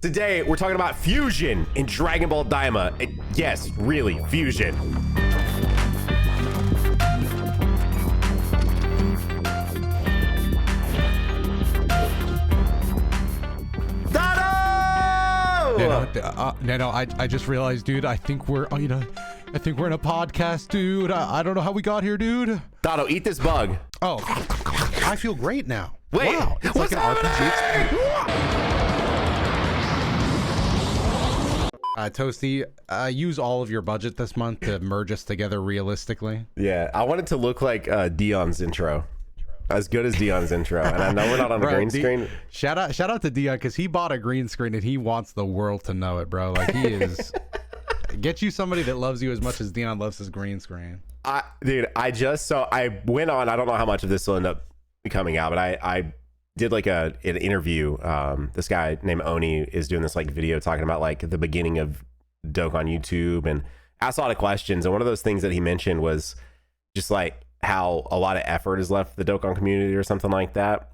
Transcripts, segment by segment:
Today, we're talking about fusion in Dragon Ball Daima. Yes, really, fusion. Nano, I just realized, dude, I think we're in a podcast, dude. I don't know how we got here, dude. Doto, eat this bug. Oh, I feel great now. Wait, wow, it's what's like an RPG experience. Toasty, use all of your budget this month to merge us together realistically. Yeah, I want it to look like Dion's intro. As good as Dion's intro. And I know we're not on the green screen. Shout out to Dion, because he bought a green screen and he wants the world to know it, bro. Like, he is... Get you somebody that loves you as much as Dion loves his green screen. I went on, I don't know how much of this will end up coming out, but I did like an interview. This guy named Oni is doing this like video talking about like the beginning of Doke on YouTube, and asked a lot of questions. And one of those things that he mentioned was just like how a lot of effort is left for the Dokkan community or something like that.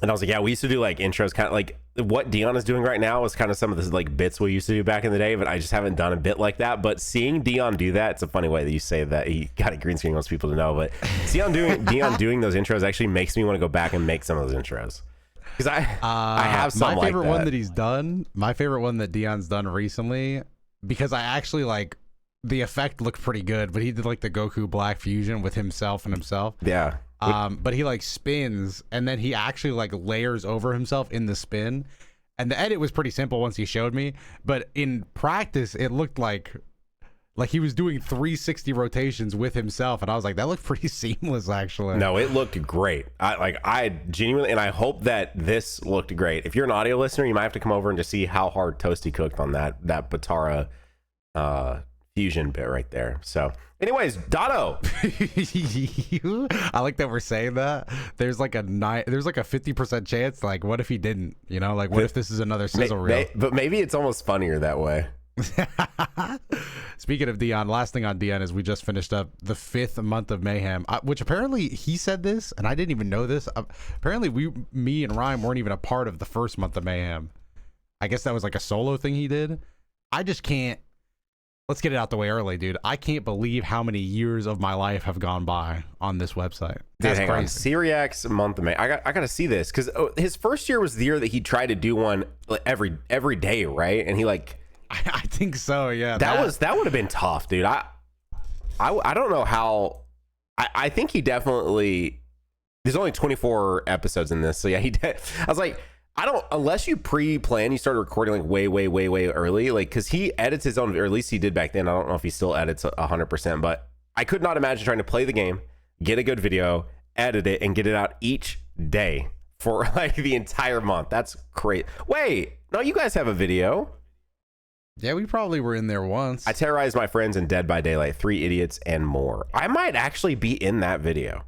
And I was like, yeah, we used to do like intros, kind of like what Dion is doing right now is kind of some of the like bits we used to do back in the day, but I just haven't done a bit like that. But seeing Dion do that, it's a funny way that you say that he got a green screen, wants people to know, but Dion doing those intros actually makes me want to go back and make some of those intros. Because I have some my favorite like that. one that he's done, my favorite one that Dion's done recently, because I actually like the effect looked pretty good, but he did like the Goku Black fusion with himself and himself. Yeah. But he like spins and then he actually like layers over himself in the spin, and the edit was pretty simple once he showed me, but in practice it looked like he was doing 360 rotations with himself, and I was like, that looked pretty seamless actually. No, it looked great. I genuinely, and I hope that this looked great. If you're an audio listener, you might have to come over and just see how hard Toasty cooked on that Batara fusion bit right there. So anyways, Doto. I like that we're saying that. There's like a 50% chance, like what if he didn't, you know, like what if this is another sizzle reel? But maybe it's almost funnier that way. Speaking of Dion, last thing on Dion is we just finished up the 5th month of Mayhem, which apparently he said this and I didn't even know this. Apparently me and Ryan weren't even a part of the 1st month of Mayhem. I guess that was like a solo thing he did. I just can't. Let's get it out the way early, dude. I can't believe how many years of my life have gone by on this website. That's hang on. crazy. Cyriac's month of May. I got to see this, because his first year was the year that he tried to do one every day, right? And he like, I think so, yeah. That would have been tough, dude. I don't know how. I think he definitely. There's only 24 episodes in this, so yeah, he did. I was like, unless you pre-plan, you started recording like way early, like, because he edits his own, or at least he did back then. I don't know if he still edits 100%, but I could not imagine trying to play the game, get a good video, edit it, and get it out each day for like the entire month. That's great. Wait, no, you guys have a video. Yeah, we probably were in there once. I Terrorized My Friends in Dead by Daylight, 3 Idiots and More. I might actually be in that video.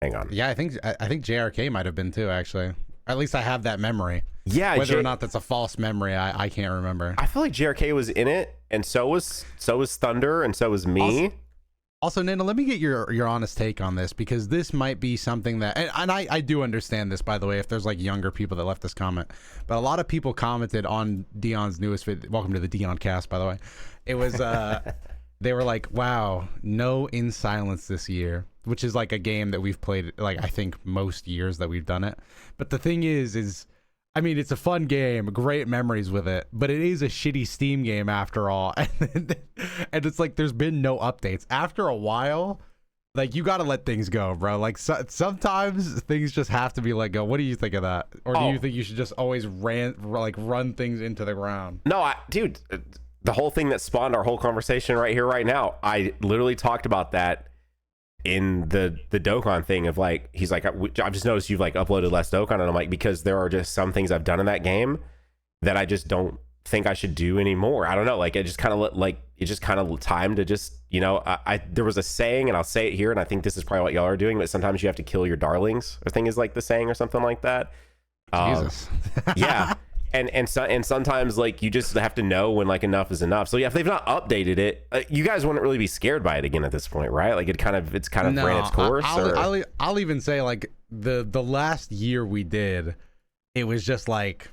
Hang on. Yeah, I think JRK might have been too, actually. At least I have that memory. Yeah, whether or not that's a false memory, I can't remember. I feel like JRK was in it, and so was Thunder, and so was me. Also, Nana, let me get your honest take on this, because this might be something that, and I do understand this, by the way, if there's like younger people that left this comment, but a lot of people commented on Dion's newest video. Welcome to the Dion cast, by the way. It was they were like, wow, no In Silence this year, which is like a game that we've played like I think most years that we've done it. But the thing is I mean, it's a fun game, great memories with it, but it is a shitty Steam game after all. And it's like there's been no updates. After a while, like you got to let things go, bro. Like sometimes things just have to be let go. What do you think of that? Or do you think you should just always run things into the ground? No, dude, the whole thing that spawned our whole conversation right here, right now, I literally talked about that in the Dokkan thing of like, he's like, I've just noticed you've like uploaded less Dokkan, and I'm like, because there are just some things I've done in that game that I just don't think I should do anymore. I don't know, like it just kind of time to just, you know, I there was a saying, and I'll say it here, and I think this is probably what y'all are doing, but sometimes you have to kill your darlings, I think is like the saying or something like that. Jesus. Yeah. And sometimes like you just have to know when like enough is enough. So yeah, if they've not updated it, you guys wouldn't really be scared by it again at this point, right? Like it's kind of ran its course. I'll even say like the last year we did, it was just like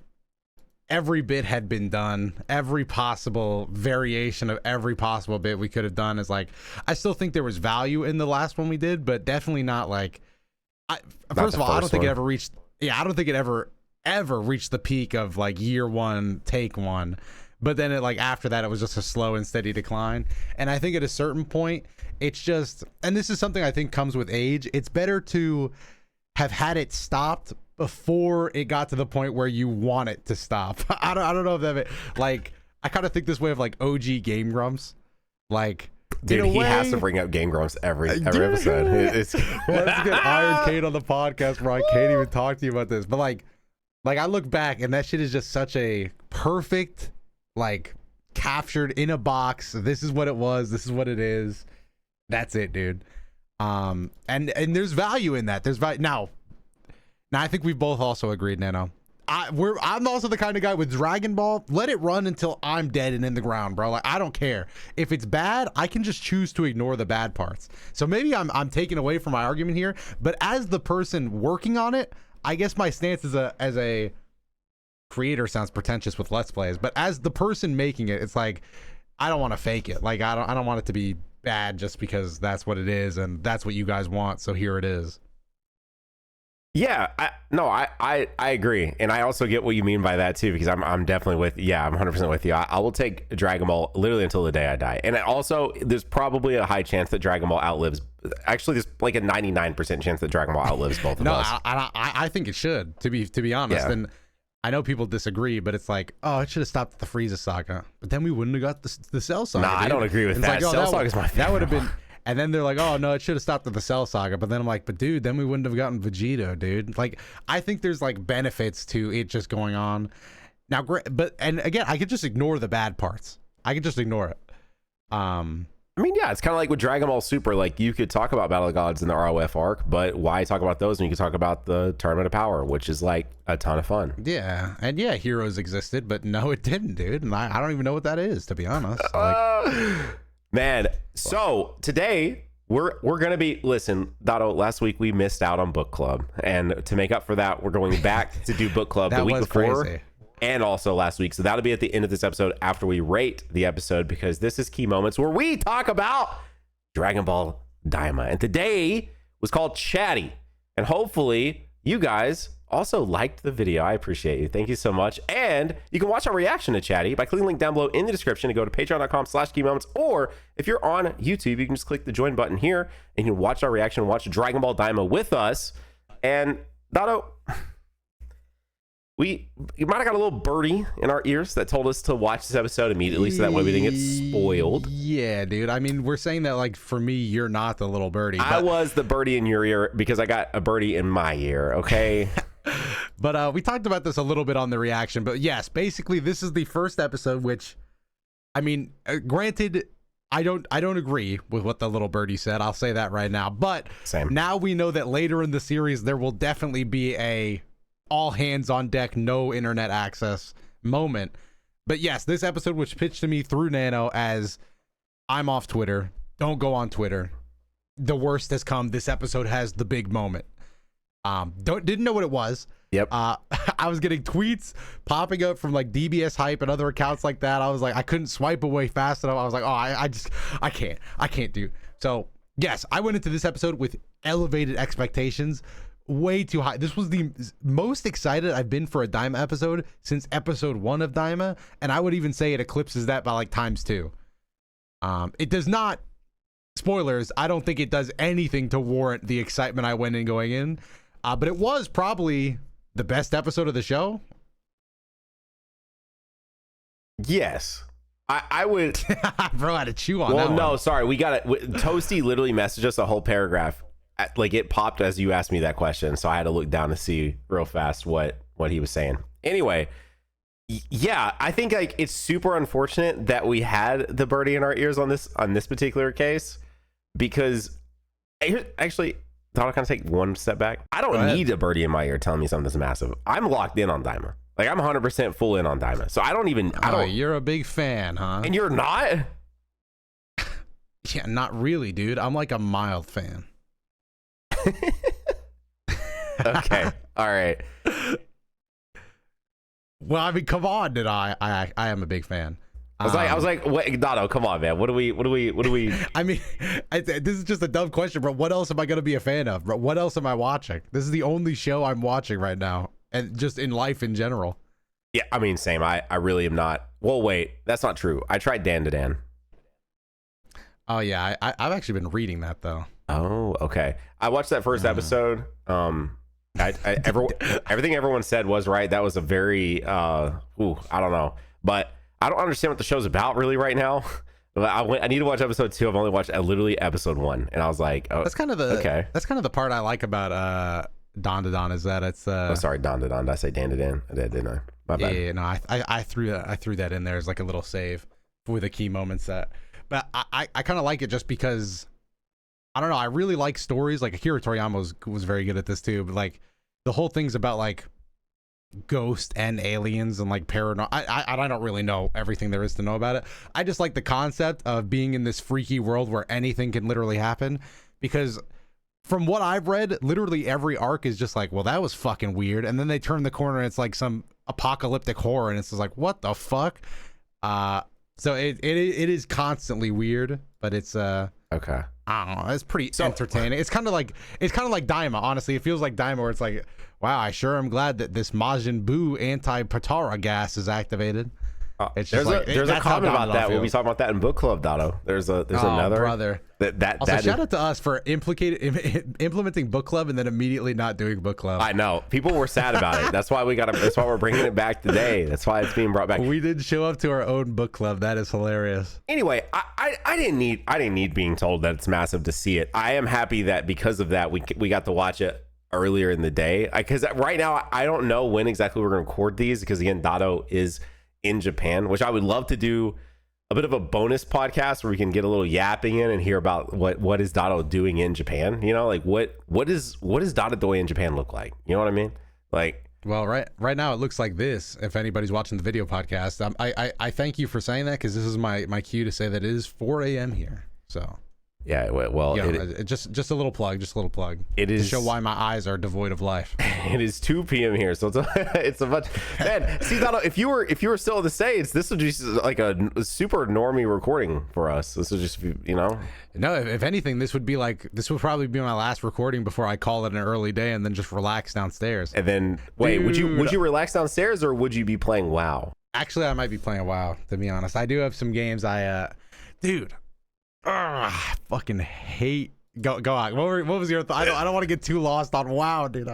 every bit had been done. Every possible variation of every possible bit we could have done is like, I still think there was value in the last one we did, but definitely not like, first of all, I don't think it ever reached, I don't think it ever reached the peak of like year one, take one. But then it, like, after that, it was just a slow and steady decline. And I think at a certain point, it's just, and this is something I think comes with age, it's better to have had it stopped before it got to the point where you want it to stop. I don't know if that, like, I kind of think this way of like OG Game Grumps. Like, dude, he has to bring up Game Grumps every episode. Let's get Iron Kate on the podcast, bro. I can't even talk to you about this. But like I look back and that shit is just such a perfect, like, captured in a box. This is what it was. This is what it is. That's it, dude. And there's value in that. There's value. Now I think we've both also agreed, Nano. I'm also the kind of guy with Dragon Ball. Let it run until I'm dead and in the ground, bro. Like, I don't care if it's bad. I can just choose to ignore the bad parts. So maybe I'm taking away from my argument here. But as the person working on it, I guess my stance as a creator sounds pretentious with Let's Plays, but as the person making it, it's like, I don't want to fake it. Like, I don't want it to be bad just because that's what it is and that's what you guys want. So here it is. Yeah, I agree, and I also get what you mean by that too, because I'm definitely with, I'm 100% with you. I will take Dragon Ball literally until the day I die, and also there's probably a high chance that Dragon Ball outlives. Actually, there's like a 99% chance that Dragon Ball outlives both of us. I think it should. To be honest, and I know people disagree, but it's like, oh, it should have stopped at the Frieza saga, but then we wouldn't have got the Cell saga. Nah, dude. I don't agree with that. Like, Cell saga is my favorite. That would have been. And then they're like, oh, no, it should have stopped at the Cell saga. But then I'm like, but dude, then we wouldn't have gotten Vegito, dude. Like, I think there's like benefits to it just going on. Now, but, and again, I could just ignore the bad parts. I could just ignore it. I mean, yeah, it's kind of like with Dragon Ball Super. Like, you could talk about Battle of Gods in the ROF arc, but why talk about those when you could talk about the Tournament of Power, which is like a ton of fun. Yeah, and yeah, Heroes existed, but no, it didn't, dude. And I don't even know what that is, to be honest. Like, man, so today we're gonna be, listen, Dotto, last week we missed out on book club, and to make up for that, we're going back to do book club the week before. Crazy. And also last week. So that'll be at the end of this episode after we rate the episode, because this is Key Moments where we talk about Dragon Ball Daima. And today was called Chatty. And hopefully you guys also liked the video. I appreciate you. Thank you so much. And you can watch our reaction to Chatty by clicking the link down below in the description and go to patreon.com/keymoments. Or if you're on YouTube, you can just click the join button here and you can watch our reaction, watch Dragon Ball Daima with us. And Dotto, you might have got a little birdie in our ears that told us to watch this episode immediately so that way we didn't get spoiled. Yeah, dude. I mean, we're saying that, like, for me, you're not the little birdie. I was the birdie in your ear because I got a birdie in my ear, okay? But we talked about this a little bit on the reaction. But yes, basically, this is the first episode, which, I mean, granted, I don't agree with what the little birdie said. I'll say that right now. But now we know that later in the series, there will definitely be a all hands on deck, no internet access moment. But yes, this episode was pitched to me through Nano as, I'm off Twitter, don't go on Twitter, the worst has come, this episode has the big moment. Didn't know what it was. Yep. I was getting tweets popping up from like DBS Hype and other accounts like that. I was like, I couldn't swipe away fast enough. I was like, oh, I can't do. So yes, I went into this episode with elevated expectations, way too high. This was the most excited I've been for a Daima episode since episode 1 of Daima, and I would even say it eclipses that by like ×2. It does not, spoilers, I don't think it does anything to warrant the excitement I went in going in, but it was probably the best episode of the show. Yes, I would. Bro, I had to chew on that. Well, no, sorry, we got it. Toasty literally messaged us a whole paragraph. Like, it popped as you asked me that question, so I had to look down to see real fast what he was saying. Anyway, yeah, I think like it's super unfortunate that we had the birdie in our ears on this particular case, because actually, thought I'd kind of take one step back. I don't need a birdie in my ear telling me something that's massive. I'm locked in on Daima. Like, I'm 100% full in on Daima, so I don't. You're a big fan, huh? And you're not? Yeah, not really, dude. I'm like a mild fan. Okay. All right. Well, I mean, come on, did I am a big fan. I was like, wait, Doto, come on, man. What do we? I mean, this is just a dumb question, bro. What else am I gonna be a fan of, bro? What else am I watching? This is the only show I'm watching right now, and just in life in general. Yeah, I mean, same. I really am not. Well, wait, that's not true. I tried Dan to Dan. Oh yeah, I've actually been reading that though. Oh, okay. I watched that first episode. Everything everyone said was right. That was a very I don't know, but I don't understand what the show's about really right now. But I need to watch episode 2. I've only watched literally episode 1, and I was like, oh, that's kind of the part I like about Don to Don is that it's oh, sorry, Don to Don. Did I say Dan to Dan? I did, didn't I? My bad. Yeah, no, I threw that in there as like a little save with a key moment set. But I kind of like it just because I don't know. I really like stories. Like Akira Toriyama was very good at this too. But like the whole thing's about like ghosts and aliens and like paranormal. I don't really know everything there is to know about it. I just like the concept of being in this freaky world where anything can literally happen. Because from what I've read, literally every arc is just like, well, that was fucking weird. And then they turn the corner and it's like some apocalyptic horror, and it's just like, what the fuck? So it is constantly weird, but it's okay. I don't know. It's pretty entertaining. It's kind of like Daima. Honestly, it feels like Daima, where it's like, wow, I sure am glad that this Majin Buu anti-Patara gas is activated. It's there's a comment about that. We'll be talking about that in book club, Dotto. There's another brother. That shout out to us for implementing book club and then immediately not doing book club. I know people were sad about it. That's why that's why we're bringing it back today. That's why it's being brought back. We did show up to our own book club. That is hilarious. Anyway, I didn't need being told that it's massive to see it. I am happy that because of that we got to watch it earlier in the day. Because right now I don't know when exactly we're going to record these, because again, Dotto is in Japan, which I would love to do a bit of a bonus podcast where we can get a little yapping in and hear about what is Dotto doing in Japan. You know, like what does DotoDoya in Japan look like? You know what I mean? Like, well, right now it looks like this. If anybody's watching the video podcast, I thank you for saying that, because this is my cue to say that it is 4 a.m. here. So yeah, well, just a little plug. It is to show why my eyes are devoid of life. It is 2 p.m. here, so it's a much. Man, see, Dotto, if you were still in the States, this would just like a super normie recording for us. This would just be, you know. No, if anything, this would probably be my last recording before I call it an early day and then just relax downstairs. And then wait, would you relax downstairs, or would you be playing WoW? Actually, I might be playing WoW, to be honest. I do have some games dude. I fucking hate. Go on. What was your? I don't want to get too lost on WoW, dude.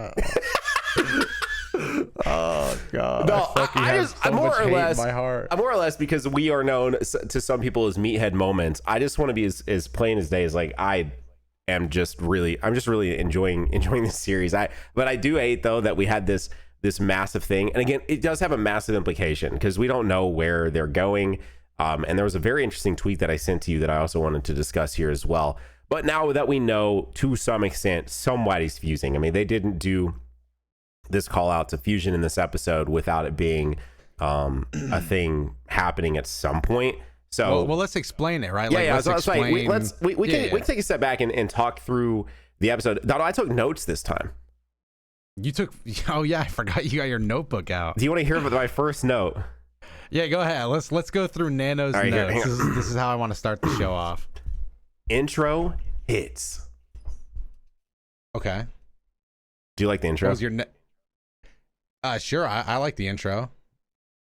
Oh god. No, I'm more or less. In my heart. I'm more or less, because we are known to some people as meathead moments. I just want to be as plain as day. As like I'm just really enjoying this series. But I do hate though that we had this massive thing, and again, it does have a massive implication because we don't know where they're going. And there was a very interesting tweet that I sent to you that I also wanted to discuss here as well. But now that we know to some extent somebody's fusing, I mean, they didn't do this call out to fusion in this episode without it being a thing happening at some point. So well, let's explain it, right? Yeah, we can take a step back and talk through the episode. Dotto, I took notes this time. You took? Oh yeah, I forgot you got your notebook out. Do you want to hear about my first note? Yeah, go ahead. Let's go through Nano's notes. This is how I want to start the show off. Intro hits. Okay. Do you like the intro? What was your sure. I like the intro.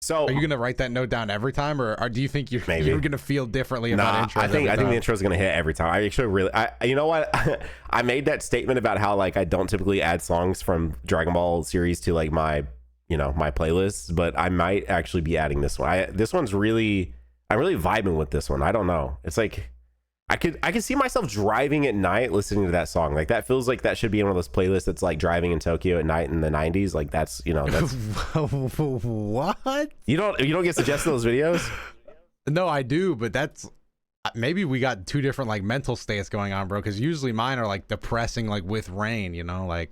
So are you gonna write that note down every time, or do you think you're gonna feel differently about intros? I think the intro is gonna hit every time. I actually you know what? I made that statement about how like I don't typically add songs from Dragon Ball series to like my playlists, but I might actually be adding this one. I'm really vibing with this one. I don't know. It's like I could see myself driving at night listening to that song. Like that feels like that should be in one of those playlists that's like driving in Tokyo at night in the 90s. Like that's what? You don't get suggested those videos? No, I do, but that's maybe we got two different like mental states going on, bro, because usually mine are like depressing, like with rain, like.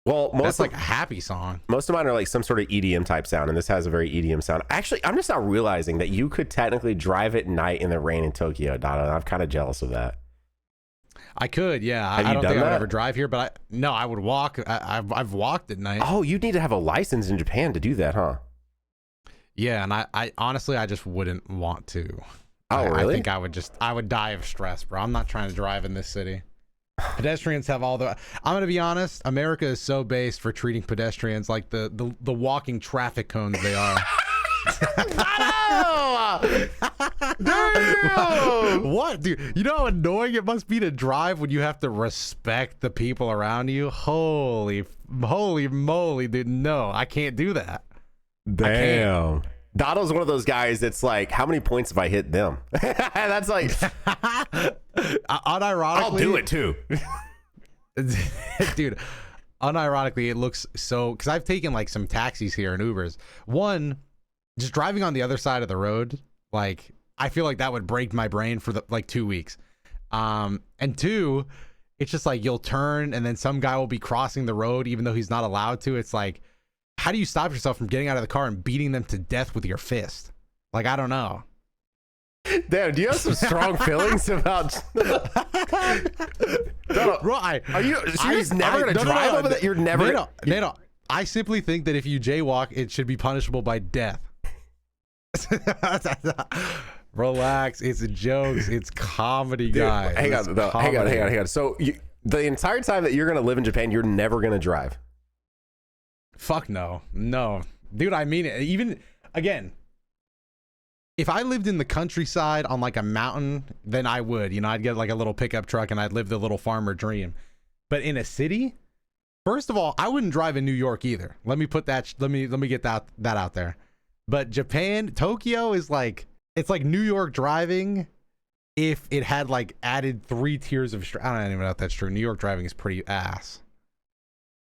Well, that's like a happy song. Most of mine are like some sort of EDM type sound, and this has a very EDM sound. Actually, I'm just now realizing that you could technically drive at night in the rain in Tokyo, Dotto. I'm kind of jealous of that. I could, yeah. I don't think I would ever drive here, but I would walk. I've walked at night. Oh, you need to have a license in Japan to do that, huh? Yeah, and I honestly, I just wouldn't want to. Oh, really? I think I would die of stress, bro. I'm not trying to drive in this city. Pedestrians have all the. I'm gonna be honest. America is so based for treating pedestrians like the walking traffic cones they are. Damn! What, dude? You know how annoying it must be to drive when you have to respect the people around you? Holy moly, dude! No, I can't do that. Damn. Donald's one of those guys that's like, how many points have I hit them? That's like, unironically, I'll do it too. Dude, unironically, it looks so, because I've taken like some taxis here and Ubers. One, just driving on the other side of the road, like I feel like that would break my brain for like 2 weeks. And two, it's just like you'll turn and then some guy will be crossing the road even though he's not allowed to. It's like, how do you stop yourself from getting out of the car and beating them to death with your fist? Like, I don't know. Damn, do you have some strong feelings about? Bro, are you? So you're just never gonna drive over that? You're never. No. I simply think that if you jaywalk, it should be punishable by death. Relax, it's jokes, it's comedy, guys. Hang on. So the entire time that you're gonna live in Japan, you're never gonna drive. Fuck no, dude. I mean it. Even again, if I lived in the countryside on like a mountain, then I would. You know, I'd get like a little pickup truck and I'd live the little farmer dream. But in a city, first of all, I wouldn't drive in New York either. Let me put that. Let me get that out there. But Japan, Tokyo is like, it's like New York driving if it had like added 3 tiers of. I don't even know if that's true. New York driving is pretty ass.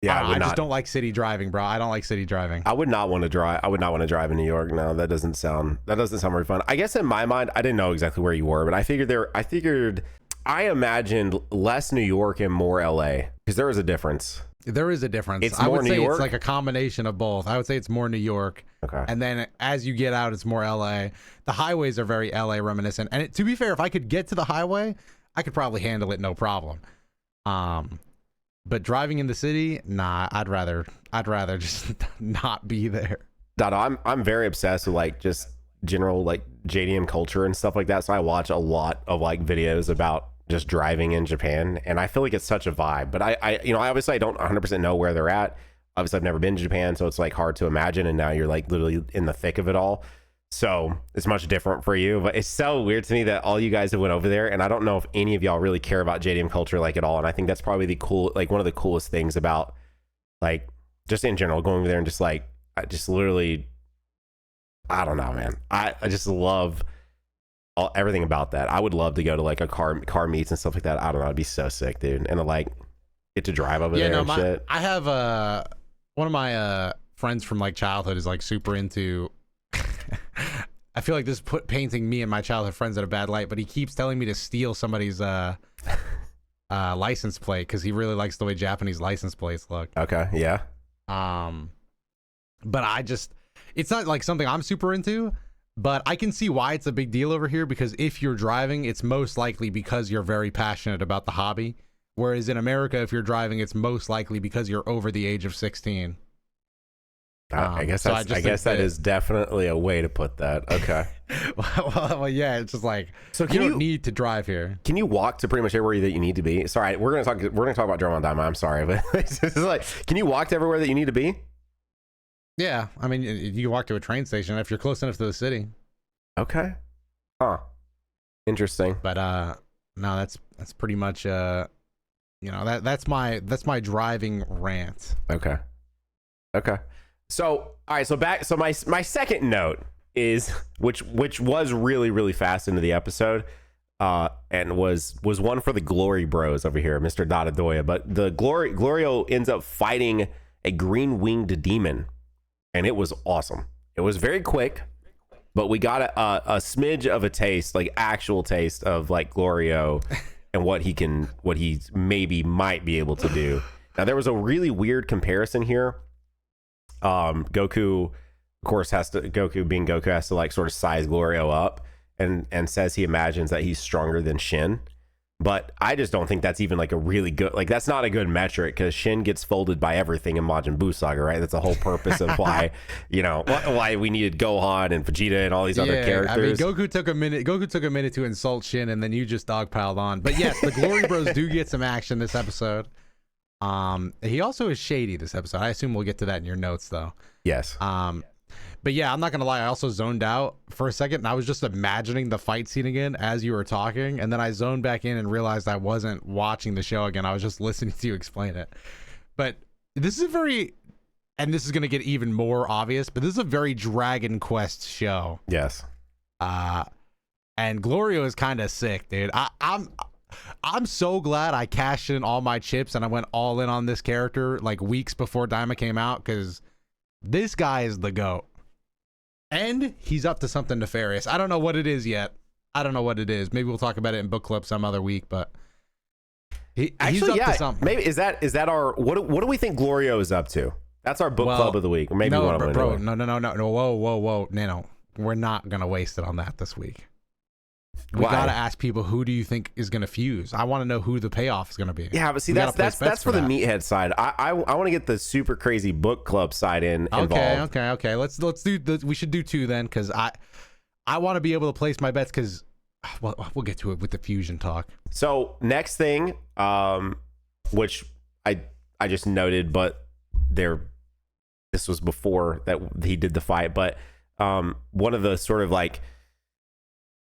Yeah, I just don't like city driving, bro. I don't like city driving. I would not want to drive. I would not want to drive in New York. No, that doesn't sound very fun. I guess in my mind, I didn't know exactly where you were, but I imagined less New York and more LA because there is a difference. There is a difference. It's I more would New say York? it's like a combination of both. I would say it's more New York. Okay. And then as you get out, it's more LA. The highways are very LA reminiscent. And to be fair, if I could get to the highway, I could probably handle it no problem. But driving in the city, nah, I'd rather just not be there. Doto, I'm very obsessed with like just general like JDM culture and stuff like that. So I watch a lot of like videos about just driving in Japan, and I feel like it's such a vibe. But I obviously I don't 100% know where they're at. Obviously I've never been to Japan, so it's like hard to imagine. And now you're like literally in the thick of it all. So it's much different for you, but it's so weird to me that all you guys have went over there, and I don't know if any of y'all really care about JDM culture like at all. And I think that's probably one of the coolest things about like just in general going over there and just like I just literally, I don't know, man. I just love everything about that. I would love to go to like a car meets and stuff like that. I don't know, it'd be so sick, dude, and to like get to drive over there and shit. I have one of my friends from like childhood is like super into. I feel like this painting me and my childhood friends in a bad light, but he keeps telling me to steal somebody's license plate because he really likes the way Japanese license plates look. Okay, yeah. But it's not like something I'm super into, but I can see why it's a big deal over here, because if you're driving, it's most likely because you're very passionate about the hobby. Whereas in America, if you're driving, it's most likely because you're over the age of 16. I guess that is definitely a way to put that. Okay. well, yeah, it's just like, so you don't need to drive here. Can you walk to pretty much everywhere that you need to be? Sorry, we're gonna talk about Dragon Ball Daima. I'm sorry, but it's like, can you walk to everywhere that you need to be? Yeah, I mean, you can walk to a train station if you're close enough to the city. Okay. Huh. Interesting. But no, that's pretty much that's my driving rant. Okay. So, all right. So my second note is which was really, really fast into the episode, and was one for the Glory Bros over here, Mr. DotoDoya. But the Glorio ends up fighting a green winged demon, and it was awesome. It was very quick, but we got a smidge of a taste, like actual taste of like Glorio and what he might be able to do. Now there was a really weird comparison here. Goku, of course, Goku being Goku has to like sort of size Glorio up and says he imagines that he's stronger than Shin. But I just don't think that's even like a really good, like that's not a good metric because Shin gets folded by everything in Majin Buu Saga, right? That's the whole purpose of why, why we needed Gohan and Vegeta and all these other characters. I mean, Goku took a minute to insult Shin, and then you just dogpiled on. But yes, the Glory Bros do get some action this episode. He also is shady this episode. I assume we'll get to that in your notes though. Yes. But yeah, I'm not gonna lie. I also zoned out for a second, and I was just imagining the fight scene again as you were talking, and then I zoned back in and realized I wasn't watching the show again. I was just listening to you explain it. But this is and this is gonna get even more obvious, but this is a very Dragon Quest show. Yes. And Glorio is kind of sick, dude. I'm so glad I cashed in all my chips and I went all in on this character like weeks before Daima came out, because this guy is the GOAT. And he's up to something nefarious. I don't know what it is yet. I don't know what it is. Maybe we'll talk about it in book club some other week, but he's up to something. Maybe is that our what do we think Glorio is up to? That's our book club of the week. Or maybe no, one of them. Bro, no. Whoa. No. We're not gonna waste it on that this week. We gotta ask people, who do you think is gonna fuse? I want to know who the payoff is gonna be. Yeah, but see, that's for the meathead side. I want to get the super crazy book club side involved. Okay. Let's do. We should do 2 then, because I want to be able to place my bets, because we'll get to it with the fusion talk. So next thing, which I just noted, but this was before that he did the fight, but one of the sort of like,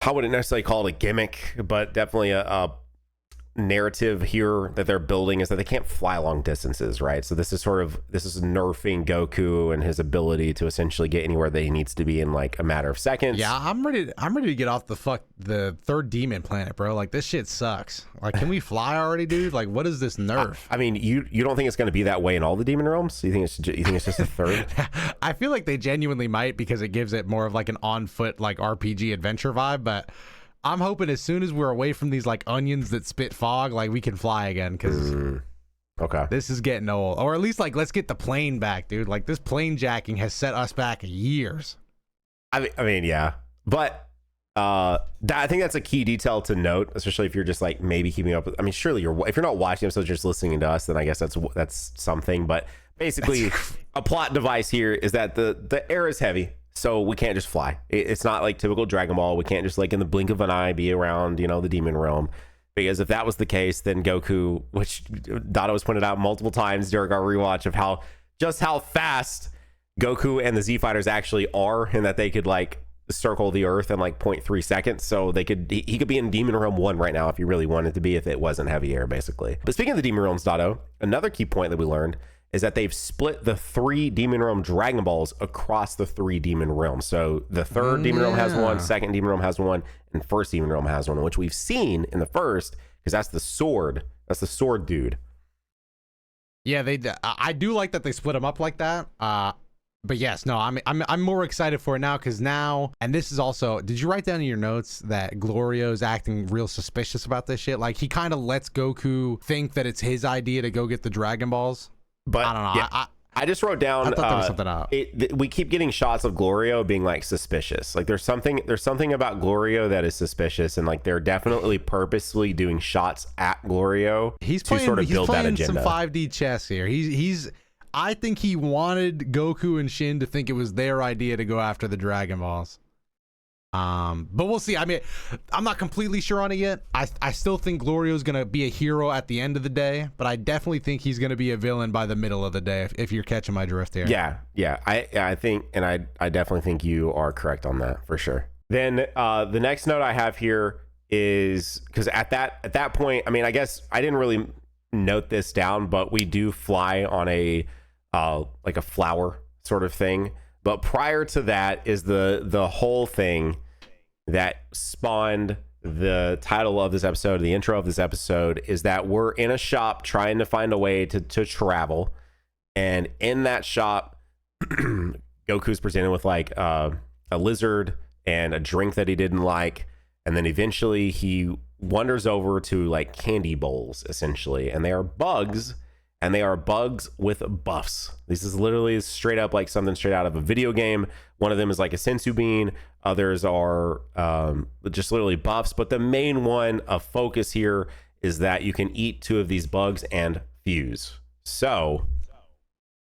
I wouldn't necessarily call it a gimmick, but definitely a narrative here that they're building is that they can't fly long distances, right? So this is nerfing Goku and his ability to essentially get anywhere that he needs to be in like a matter of seconds. Yeah, I'm ready to get off the 3rd demon planet, bro. Like, this shit sucks. Like, can we fly already, dude? Like, what is this nerf? I mean, you don't think it's going to be that way in all the demon realms? You think it's just a 3rd? I feel like they genuinely might, because it gives it more of like an on foot like RPG adventure vibe, but I'm hoping as soon as we're away from these like onions that spit fog, like we can fly again, because okay, this is getting old. Or at least like, let's get the plane back, dude. Like, this plane jacking has set us back years. I mean, yeah, but I think that's a key detail to note, especially if you're just like maybe keeping up with, I mean, surely if you're not watching episodes, just listening to us, then I guess that's something. But basically, a plot device here is that the air is heavy. So we can't just fly. It's not like typical Dragon Ball. We can't just like in the blink of an eye be around, the demon realm. Because if that was the case, then Goku, which Dotto has pointed out multiple times during our rewatch of how fast Goku and the Z Fighters actually are, and that they could like circle the Earth in like 0.3 seconds. So he could be in Demon Realm 1 right now if he really wanted to be, if it wasn't heavy air, basically. But speaking of the Demon Realms, Dotto, another key point that we learned is that they've split the 3 Demon Realm Dragon Balls across the 3 Demon Realms. So the 3rd Demon Realm has one, 2nd Demon Realm has one, and 1st Demon Realm has one, which we've seen in the 1st, because that's the sword. That's the sword dude. Yeah, I do like that they split them up like that. But yes, no, I'm more excited for it now, because now, and this is also, did you write down in your notes that Glorio's acting real suspicious about this shit? Like, he kind of lets Goku think that it's his idea to go get the Dragon Balls. But I don't know. Yeah, I just wrote down. I thought there was something out. We keep getting shots of Glorio being like suspicious. Like there's something about Glorio that is suspicious, and like they're definitely purposely doing shots at Glorio to sort of build that agenda. Some 5D chess here. I think he wanted Goku and Shin to think it was their idea to go after the Dragon Balls. But we'll see. I mean, I'm not completely sure on it yet. I still think Glorio's gonna be a hero at the end of the day, but I definitely think he's gonna be a villain by the middle of the day, if you're catching my drift here. Yeah. I think, and I definitely think you are correct on that for sure. Then the next note I have here is, because at that point, I mean, I guess I didn't really note this down, but we do fly on a like a flower sort of thing. But prior to that is the whole thing that spawned the title of this episode, the intro of this episode, is that we're in a shop trying to find a way to travel. And in that shop, Goku's presented with like a lizard and a drink that he didn't like. And then eventually he wanders over to like candy bowls, essentially. And they are bugs. And they are bugs with buffs. This is literally straight up like something straight out of a video game. One of them is like a sensu bean. Others are just literally buffs. But the main one of focus here is that you can eat 2 of these bugs and fuse. So,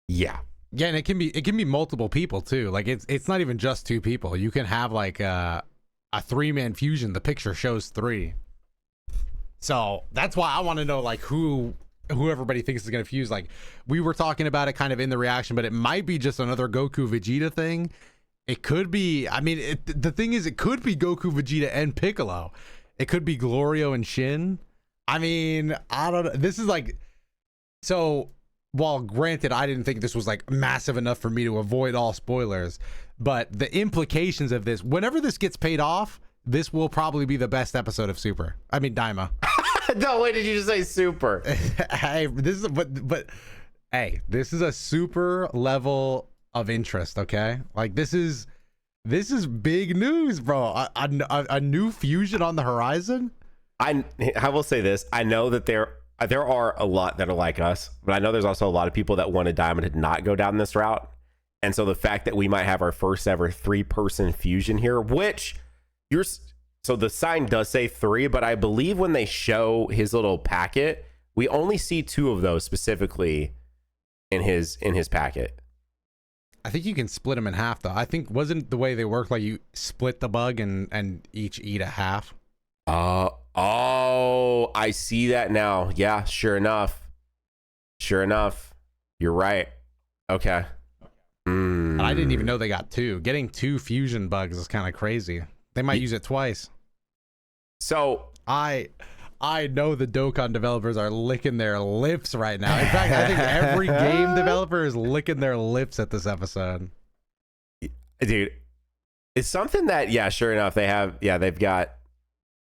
yeah. Yeah, and it can be multiple people too. Like it's not even just 2 people. You can have like a 3-man fusion. The picture shows 3. So that's why I want to know like who everybody thinks is going to fuse. Like we were talking about it kind of in the reaction, but it might be just another Goku Vegeta thing. It could be. I mean, the thing is, it could be Goku, Vegeta, and Piccolo. It could be Glorio and Shin. I mean, I don't know. This is like, so while granted, I didn't think this was like massive enough for me to avoid all spoilers, but the implications of this, whenever this gets paid off, this will probably be the best episode of Super. I mean, Daima. No, wait, did you just say Super? Hey, this is but hey, this is a super level of interest. Okay, like this is big news, bro. A new fusion on the horizon. I will say this. I know that there are a lot that are like us, but I know there's also a lot of people that wanted Diamond to not go down this route. And so the fact that we might have our first ever 3-person fusion here, which so the sign does say 3, but I believe when they show his little packet, we only see 2 of those specifically in his packet. I think you can split them in half though. I think wasn't the way they work like you split the bug and each eat a half. Oh, I see that now. Yeah, sure enough. You're right. Okay. And I didn't even know they got 2. Getting 2 fusion bugs is kind of crazy. They might use it twice. So I know the Dokkan developers are licking their lips right now. In fact, I think every game developer is licking their lips at this episode. Dude, it's something that, yeah, sure enough, they've got,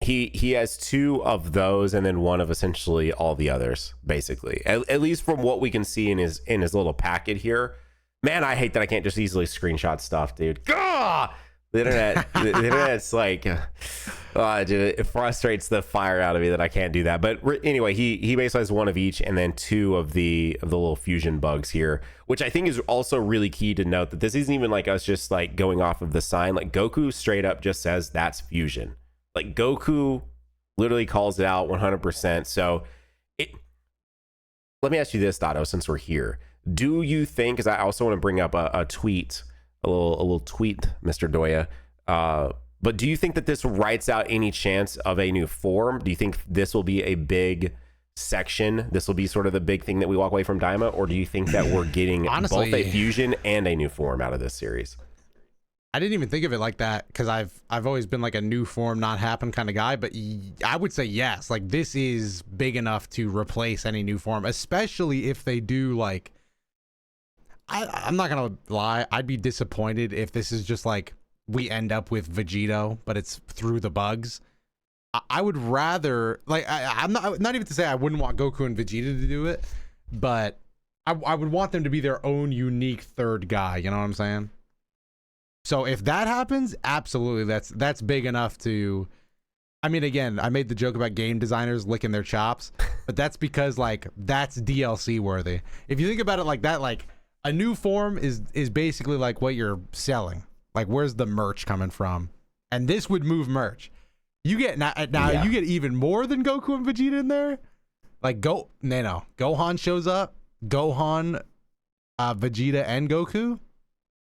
he has 2 of those and then 1 of essentially all the others, basically. At least from what we can see in his little packet here. Man, I hate that I can't just easily screenshot stuff, dude. Gah! The internet's like, dude, it frustrates the fire out of me that I can't do that. But anyway, he basically has 1 of each and then 2 of the little fusion bugs here, which I think is also really key to note that this isn't even like us just like going off of the sign. Like Goku straight up just says that's fusion. Like Goku literally calls it out 100%. So let me ask you this, Dotto, since we're here. Do you think, because I also want to bring up a tweet, a little tweet, Mr. Doya. But do you think that this writes out any chance of a new form? Do you think this will be a big section? This will be sort of the big thing that we walk away from Daima? Or do you think that we're getting honestly, both a fusion and a new form out of this series? I didn't even think of it like that because I've always been like a new form not happen kind of guy. But I would say yes. Like this is big enough to replace any new form, especially if they do like... I'm not gonna lie. I'd be disappointed if this is just like we end up with Vegito, but it's through the bugs. I would rather like I'm not even to say I wouldn't want Goku and Vegeta to do it, but I would want them to be their own unique third guy. You know what I'm saying? So if that happens, absolutely, that's big enough to. I mean, again, I made the joke about game designers licking their chops, but that's because like that's DLC worthy. If you think about it like that, like. A new form is basically like what you're selling. Like, where's the merch coming from? And this would move merch. You get now you get even more than Goku and Vegeta in there. Like Gohan shows up. Gohan, Vegeta, and Goku.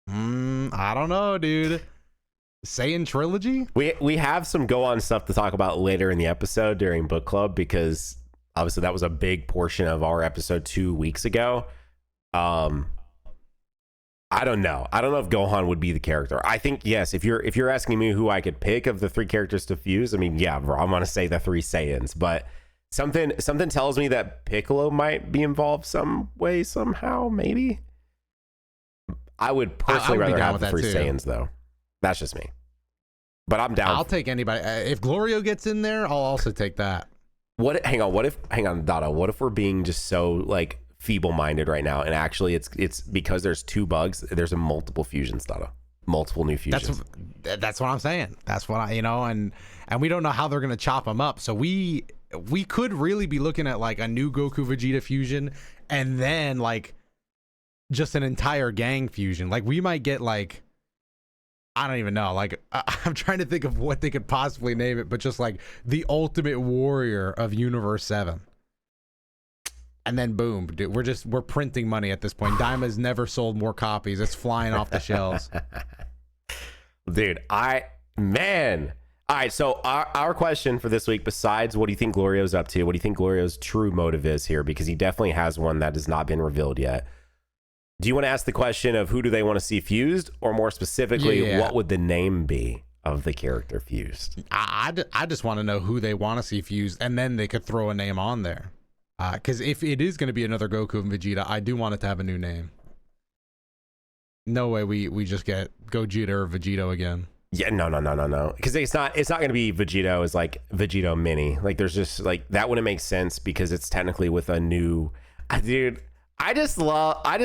I don't know, dude. Saiyan trilogy. We have some Gohan stuff to talk about later in the episode during book club because obviously that was a big portion of our episode 2 weeks ago. I don't know if Gohan would be the character. I think yes. If you're asking me who I could pick of the 3 characters to fuse, I mean, yeah, bro, I'm gonna say the 3 Saiyans. But something tells me that Piccolo might be involved some way, somehow, maybe. I would personally rather have the 3 Saiyans, though. That's just me. But I'm down. I'll take anybody. If Glorio gets in there, I'll also take that. Hang on, Dotto. What if we're being just so like feeble-minded right now, and actually it's because there's 2 bugs, there's a multiple fusions, Dotto. Multiple new fusions. That's what I'm saying. That's what and we don't know how they're gonna chop them up. So we could really be looking at like a new Goku Vegeta fusion, and then like just an entire gang fusion. Like we might get like I don't even know. Like, I'm trying to think of what they could possibly name it, but just like the ultimate warrior of Universe 7. And then boom, dude, we're printing money at this point. Daima's never sold more copies. It's flying off the shelves. Dude, man. All right, so our question for this week, besides what do you think Glorio's up to, what do you think Glorio's true motive is here? Because he definitely has one that has not been revealed yet. Do you want to ask the question of who do they want to see fused? Or more specifically, what would the name be of the character fused? I just want to know who they want to see fused, and then they could throw a name on there. Because if it is going to be another Goku and Vegeta, I do want it to have a new name. No way we just get Gogeta or Vegito again. Yeah, no. Because it's not going to be Vegito. It's like Vegito Mini. Like there's just like that wouldn't make sense because it's technically with a new. Dude, I just love that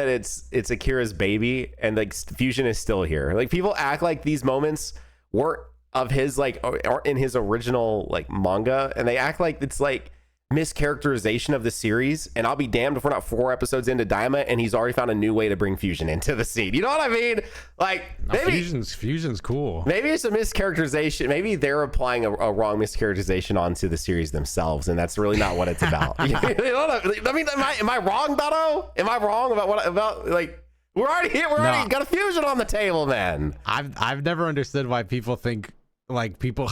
it's Akira's baby and like fusion is still here. Like people act like these moments weren't of his like or in his original like manga, and they act like it's like mischaracterization of the series, and I'll be damned if we're not 4 episodes into Daima and he's already found a new way to bring fusion into the scene. You know what I mean? Like maybe fusion's cool. Maybe it's a mischaracterization. Maybe they're applying a wrong mischaracterization onto the series themselves, and that's really not what it's about. You know what I mean? Am I wrong, Doto? Am I wrong about like we're already here? We're already got a fusion on the table, man. I've never understood why people think. Like people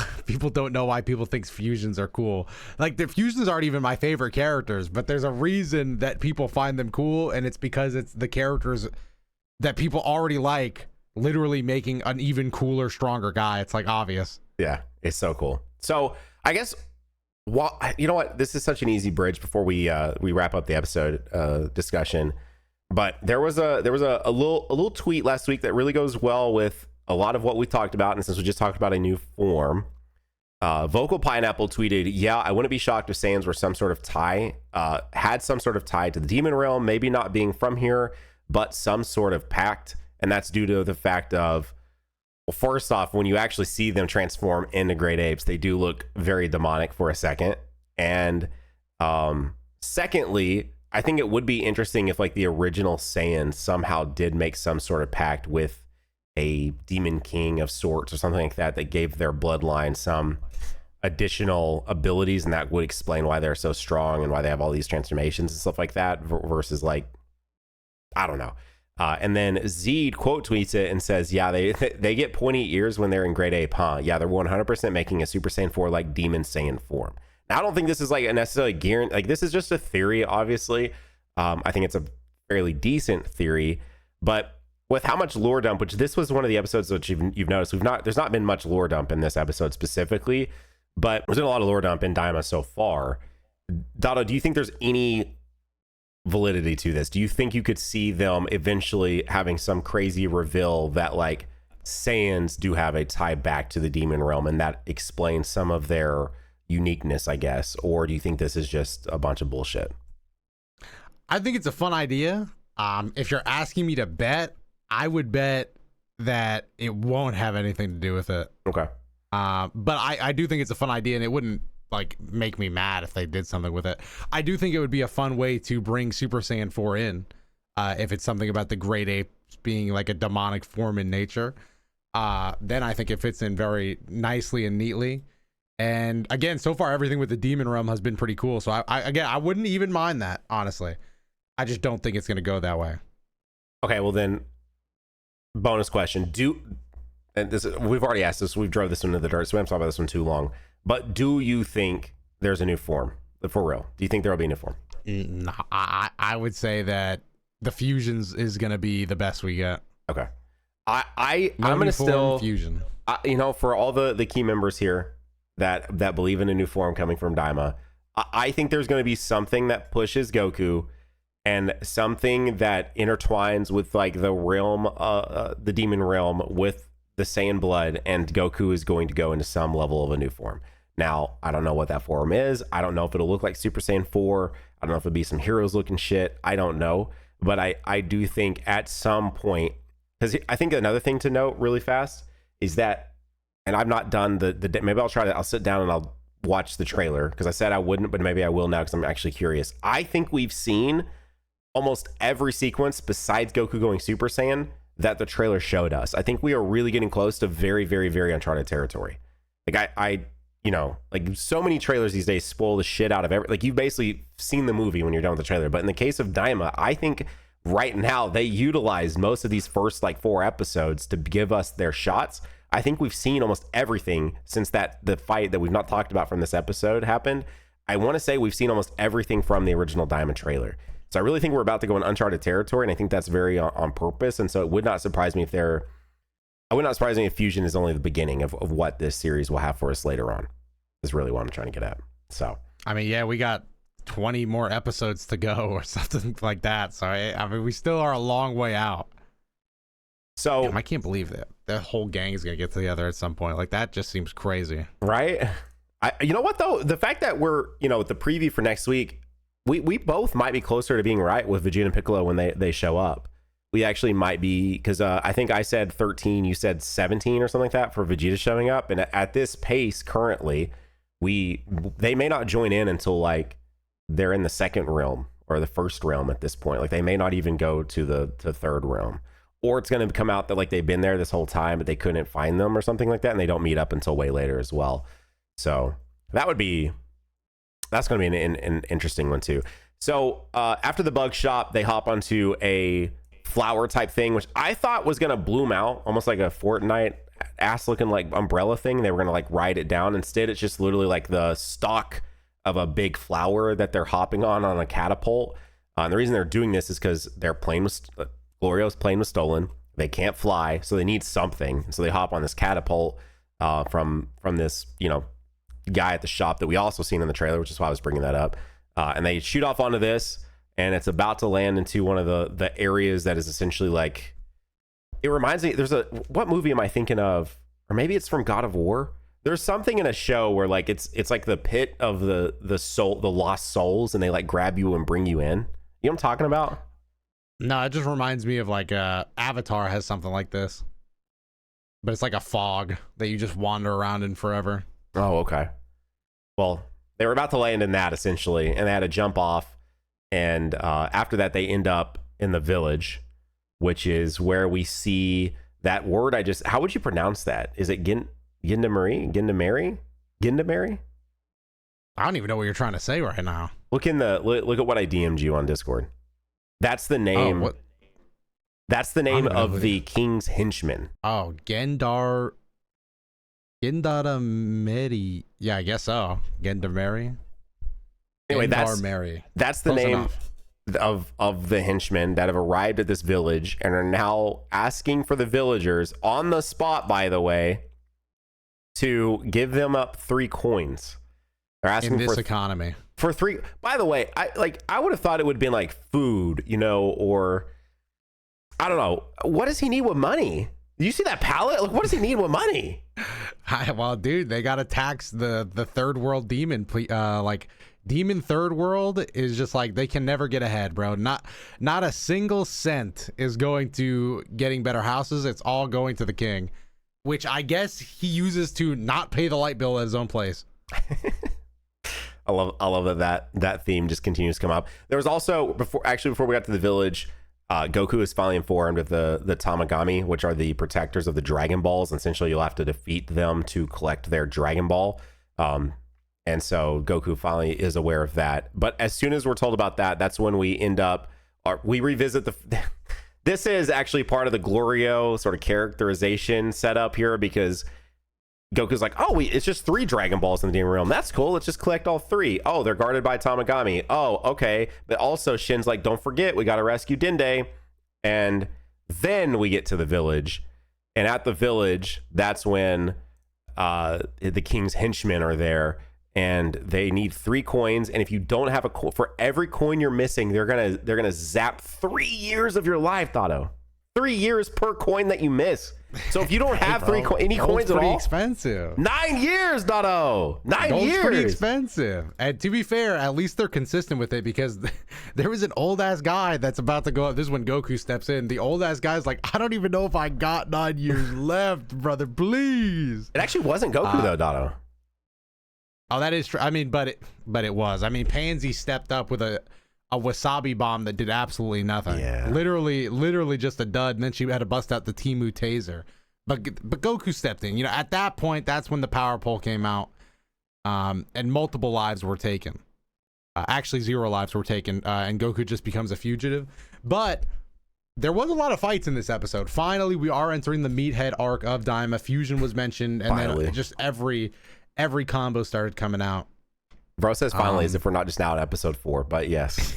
don't know why people think fusions are cool. Like the fusions aren't even my favorite characters, but there's a reason that people find them cool, and it's because it's the characters that people already like literally making an even cooler, stronger guy. It's like obvious. Yeah, it's so cool. So I guess you know what? This is such an easy bridge before we wrap up the episode discussion. But there was a little tweet last week that really goes well with a lot of what we talked about, and since we just talked about a new form, Vocal Pineapple tweeted, "Yeah, I wouldn't be shocked if Saiyans were some sort of tie, had some sort of tie to the demon realm, maybe not being from here, but some sort of pact." And that's due to the fact of, well, first off, when you actually see them transform into great apes, they do look very demonic for a second. And secondly, I think it would be interesting if like the original Saiyan somehow did make some sort of pact with a demon king of sorts or something like that gave their bloodline some additional abilities, and that would explain why they're so strong and why they have all these transformations and stuff like that versus like I don't know. And then Zed quote tweets it and says, "Yeah, they get pointy ears when they're in grade ape, huh? Yeah, they're 100% making a Super Saiyan 4 like Demon Saiyan form." Now, I don't think this is like a necessarily guarantee. Like this is just a theory, obviously. I think it's a fairly decent theory, but with how much lore dump, which this was one of the episodes which you've noticed, there's not been much lore dump in this episode specifically, but there's been a lot of lore dump in Daima so far. Dotto, do you think there's any validity to this? Do you think you could see them eventually having some crazy reveal that like Saiyans do have a tie back to the demon realm and that explains some of their uniqueness, I guess? Or do you think this is just a bunch of bullshit? I think it's a fun idea. If you're asking me to bet, I would bet that it won't have anything to do with it. Okay. But I do think it's a fun idea, and it wouldn't like make me mad if they did something with it. I do think it would be a fun way to bring Super Saiyan 4 in, if it's something about the great apes being like a demonic form in nature. Then I think it fits in very nicely and neatly. And again, so far everything with the demon realm has been pretty cool. So I wouldn't even mind that, honestly. I just don't think it's going to go that way. Okay, well then, bonus question: we've already asked this, we've drove this one into the dirt, so we haven't talked about this one too long. But do you think there's a new form for real? Do you think there will be a new form? No, I would say that the fusions is going to be the best we get. Okay, I'm going to still fusion. For all the key members here that believe in a new form coming from Daima, I think there's going to be something that pushes Goku and something that intertwines with like the realm, the demon realm with the Saiyan blood, and Goku is going to go into some level of a new form. Now, I don't know what that form is. I don't know if it'll look like Super Saiyan 4. I don't know if it'll be some heroes looking shit. I don't know. But I do think at some point, because I think another thing to note really fast is that, and I've not done maybe I'll try that. I'll sit down and I'll watch the trailer, because I said I wouldn't, but maybe I will now because I'm actually curious. I think we've seen almost every sequence besides Goku going Super Saiyan that the trailer showed us. I think we are really getting close to very, very, very uncharted territory. Like I you know, like so many trailers these days spoil the shit out of every, like you've basically seen the movie when you're done with the trailer. But in the case of Daima, I think right now they utilized most of these first like 4 episodes to give us their shots. I think we've seen almost everything since the fight that we've not talked about from this episode happened. I want to say we've seen almost everything from the original Daima trailer. So I really think we're about to go in uncharted territory, and I think that's very on purpose. And so it would not surprise me if Fusion is only the beginning of what this series will have for us later on. Is really what I'm trying to get at. So I mean, yeah, we got 20 more episodes to go or something like that. So I mean, we still are a long way out. So damn, I can't believe that whole gang is gonna get together at some point. Like that just seems crazy, right? You know what though, the fact that we're, you know, with the preview for next week, we both might be closer to being right with Vegeta and Piccolo when they show up. We actually might be, because I think I said 13, you said 17 or something like that for Vegeta showing up. And at this pace currently, they may not join in until like they're in the second realm or the first realm at this point. Like they may not even go to the third realm, or it's going to come out that like they've been there this whole time but they couldn't find them or something like that, and they don't meet up until way later as well. So that's going to be an interesting one too. So after the bug shop, they hop onto a flower type thing, which I thought was going to bloom out almost like a Fortnite ass looking like umbrella thing. They were going to like ride it down. Instead, it's just literally like the stalk of a big flower that they're hopping on a catapult. And the reason they're doing this is because their plane was Glorio's plane was stolen. They can't fly, so they need something. So they hop on this catapult from this, you know, guy at the shop that we also seen in the trailer, which is why I was bringing that up. And they shoot off onto this, and it's about to land into one of the areas that is essentially like, it reminds me, what movie am I thinking of? Or maybe it's from God of War. There's something in a show where like it's like the pit of the lost souls, and they like grab you and bring you in. You know what I'm talking about? No, it just reminds me of like Avatar has something like this, but it's like a fog that you just wander around in forever. Oh, okay. Well, they were about to land in that essentially, and they had to jump off. And after that, they end up in the village, which is where we see that word. How would you pronounce that? Is it Gindamari? Gindamari? I don't even know what you're trying to say right now. Look at what I DM'd you on Discord. That's the name. Oh, what? That's the name of the king's henchman. Oh, Gendarameri. Yeah, I guess so. Gendarameri. Anyway, that's the name of the henchmen that have arrived at this village and are now asking for the villagers on the spot, by the way, to give them up 3 coins. They're asking in this economy for 3. By the way, I would have thought it would have been like food, you know, or I don't know. What does he need with money? Do you see that pallet? Like, what does he need with money? Well, dude, they gotta tax the third world demon. Like demon third world is just like they can never get ahead, bro. Not a single cent is going to getting better houses. It's all going to the king, which I guess he uses to not pay the light bill at his own place. I love that theme just continues to come up. There was also before we got to the village, Goku is finally informed of the Tamagami, which are the protectors of the Dragon Balls. And essentially, you'll have to defeat them to collect their Dragon Ball. And so Goku finally is aware of that. But as soon as we're told about that, that's when we we revisit this is actually part of the Glorio sort of characterization setup here, because Goku's like, oh, it's just 3 Dragon Balls in the Demon Realm. That's cool. Let's just collect all 3. Oh, they're guarded by Tamagami. Oh, okay. But also Shin's like, don't forget, we got to rescue Dende. And then we get to the village. And at the village, that's when the king's henchmen are there. And they need 3 coins. And if you don't have a coin, for every coin you're missing, they're gonna zap 3 years of your life, Doto. 3 years per coin that you miss. So if you don't have any coins at all, pretty expensive. 9 years, Doto. 9 years. Pretty expensive. And to be fair, at least they're consistent with it, because there was an old ass guy that's about to go up. This is when Goku steps in. The old ass guy's like, I don't even know if I got 9 years left, brother. Please. It actually wasn't Goku though, Doto. Oh, that is true. I mean, but it was. I mean, Pansy stepped up with a a wasabi bomb that did absolutely nothing. Yeah. Literally just a dud. And then she had to bust out the Temu taser. But Goku stepped in. At that point, that's when the power pole came out, and multiple lives were taken. Actually, 0 lives were taken, and Goku just becomes a fugitive. But there was a lot of fights in this episode. Finally, we are entering the meathead arc of Daima. Fusion was mentioned, and then just every combo started coming out. Bro says finally as if we're not just now at episode 4, but yes.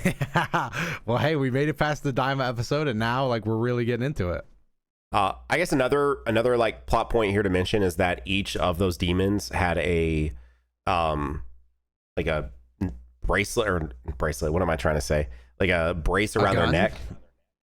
Well, hey, we made it past the Daima episode, and now we're really getting into it. I guess another like plot point here to mention is that each of those demons had a like a bracelet. What am I trying to say? Like a brace around their neck.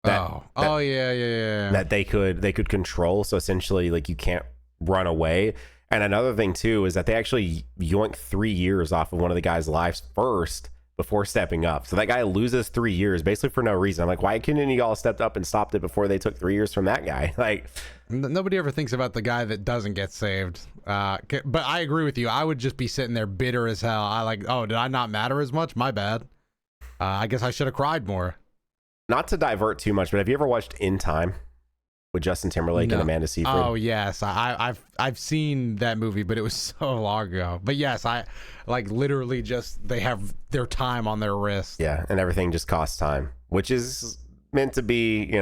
Yeah. That they could control. So essentially, like, you can't run away. And another thing too is that they actually yoinked 3 years off of one of the guy's lives first before stepping up. So that guy loses 3 years basically for no reason. I'm like, why couldn't any of y'all stepped up and stopped it before they took 3 years from that guy? Like, nobody ever thinks about the guy that doesn't get saved. But I agree with you. I would just be sitting there bitter as hell. Did I not matter as much? My bad. I guess I should have cried more. Not to divert too much, but have you ever watched In Time with Justin Timberlake and Amanda Seyfried? Oh yes, I've seen that movie, but it was so long ago. But yes, I literally just they have their time on their wrist. Yeah, and everything just costs time, which is meant to be,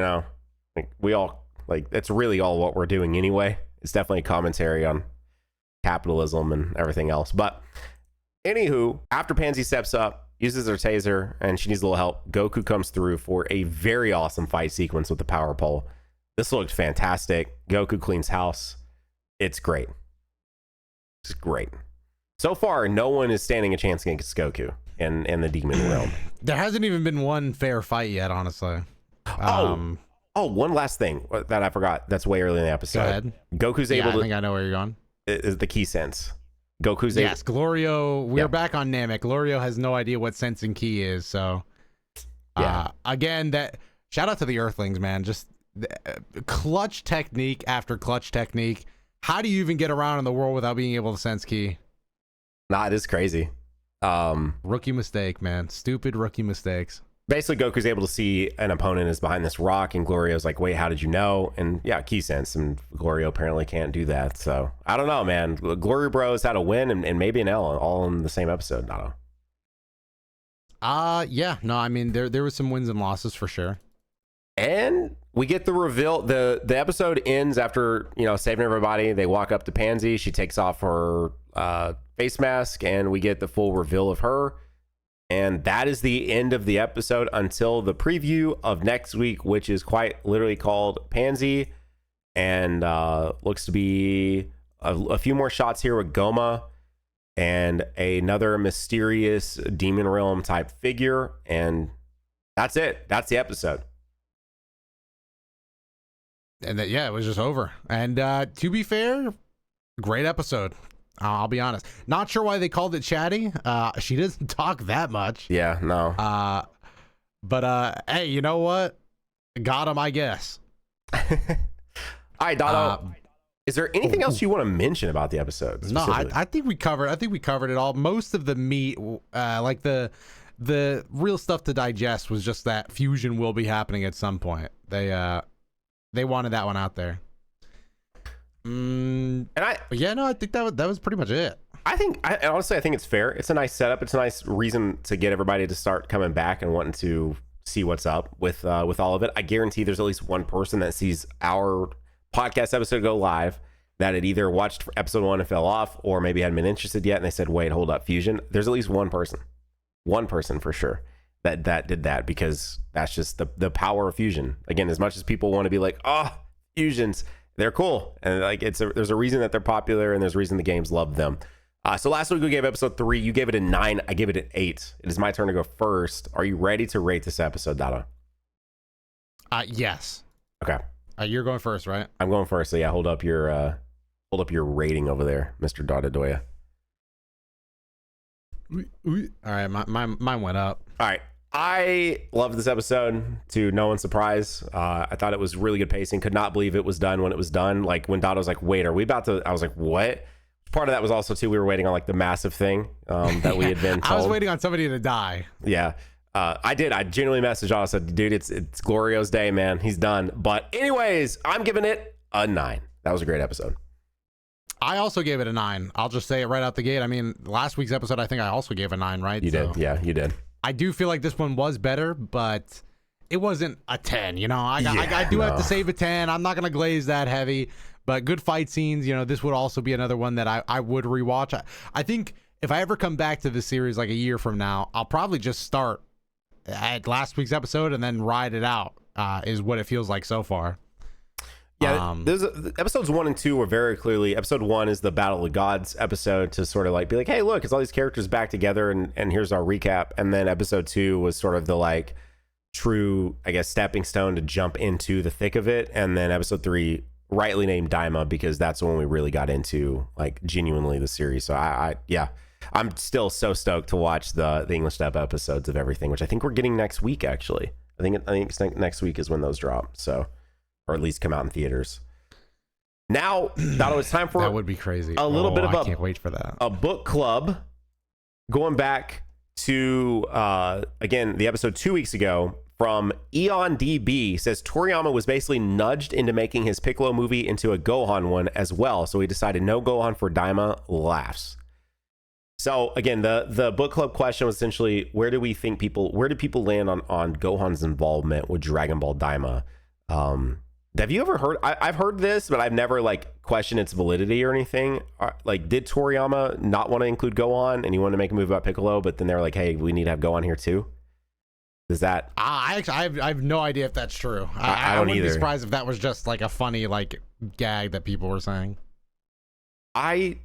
we all that's really all what we're doing anyway. It's definitely a commentary on capitalism and everything else. But anywho, after Pansy steps up, uses her taser, and she needs a little help, Goku comes through for a very awesome fight sequence with the power pole. This looked fantastic. Goku cleans house. It's great. It's great. So far, no one is standing a chance against Goku in the demon realm. There hasn't even been one fair fight yet, honestly. One last thing that I forgot. That's way early in the episode. Go ahead. Goku's able to... I think I know where you're going. Is the key sense. Goku's able... Yes, Glorio... We're back on Namek. Glorio has no idea what sense and key is, so... Again, that... Shout out to the Earthlings, man. Just... clutch technique after clutch technique. How do you even get around in the world without being able to sense key? Nah, it is crazy. Rookie mistake, man. Stupid rookie mistakes. Basically, Goku's able to see an opponent is behind this rock, and Glorio's like, wait, how did you know? And yeah, key sense, and Glorio apparently can't do that. So I don't know, man. Glory Bros had a win and maybe an L all in the same episode. I don't know. Yeah, no, I mean there was some wins and losses for sure. And we get the reveal. The episode ends after, saving everybody. They walk up to Pansy. She takes off her face mask, and we get the full reveal of her. And that is the end of the episode until the preview of next week, which is quite literally called Pansy. And looks to be a few more shots here with Goma and another mysterious demon realm type figure. And that's it. That's the episode. And it was just over. And to be fair, great episode. I'll be honest. Not sure why they called it chatty. She doesn't talk that much. Yeah, no. But hey, you know what? Got him, I guess. All right, Doto. Is there anything else you want to mention about the episode? No, I think we covered. I think we covered it all. Most of the meat, like the real stuff to digest, was just that fusion will be happening at some point. They wanted that one out there. I think that was pretty much it. Honestly, I think it's fair. It's a nice setup. It's a nice reason to get everybody to start coming back and wanting to see what's up with all of it. I guarantee there's at least one person that sees our podcast episode go live that had either watched episode 1 and fell off, or maybe hadn't been interested yet, and they said, "Wait, hold up, fusion." There's at least one person for sure that did that, because that's just the power of fusion. Again, as much as people want to be like, "Oh, fusions, they're cool," and there's a reason that they're popular, and there's a reason the games love them. So last week we gave episode 3. You gave it a 9. I gave it an 8. It is my turn to go first. Are you ready to rate this episode, Dada? Yes. Okay. You're going first, right? I'm going first. So yeah, hold up your rating over there, Mr. DotoDoya. All right, mine went up. All right. I loved this episode, to no one's surprise. I thought it was really good pacing. Could not believe it was done when it was done. Like when Dotto was like, "Wait, are we about to?" I was like, "What?" Part of that was also too, we were waiting on like the massive thing that we had been told. I was waiting on somebody to die. Yeah. I genuinely messaged on. I said, dude, it's Glorio's day, man. He's done. But anyways, I'm giving it a 9. That was a great episode. I also gave it a 9. I'll just say it right out the gate. I mean, last week's episode, I think I also gave a 9, right? You did. Yeah, you did. I do feel like this one was better, but it wasn't a 10. You know, I do have to save a 10. I'm not going to glaze that heavy, but good fight scenes. You know, this would also be another one that I would rewatch. I think if I ever come back to this series like a year from now, I'll probably just start at last week's episode and then ride it out, is what it feels like so far. Yeah, episodes 1 and 2 were very clearly. Episode 1 is the Battle of the Gods episode to sort of like be like, hey, look, it's all these characters back together, and here's our recap. And then episode 2 was sort of the like true, I guess, stepping stone to jump into the thick of it. And then episode 3, rightly named Daima, because that's when we really got into like genuinely the series. So I'm still so stoked to watch the English dub episodes of everything, which I think we're getting next week. Actually, I think next week is when those drop. So. Or at least come out in theaters. Now, Dotto, it's time for that would be crazy. A little bit of I can't wait for that. A book club. Going back to again the episode 2 weeks ago from Eon DB says Toriyama was basically nudged into making his Piccolo movie into a Gohan one as well, so he decided no Gohan for Daima. Laughs. So again, the book club question was essentially where do people land on Gohan's involvement with Dragon Ball Daima? Have you ever heard? I've heard this, but I've never like questioned its validity or anything. Like, did Toriyama not want to include Gohan, and he wanted to make a movie about Piccolo, but then they were like, "Hey, we need to have Gohan here too." Is that? I have no idea if that's true. I don't wouldn't either. be surprised if that was just like a funny like gag that people were saying. I've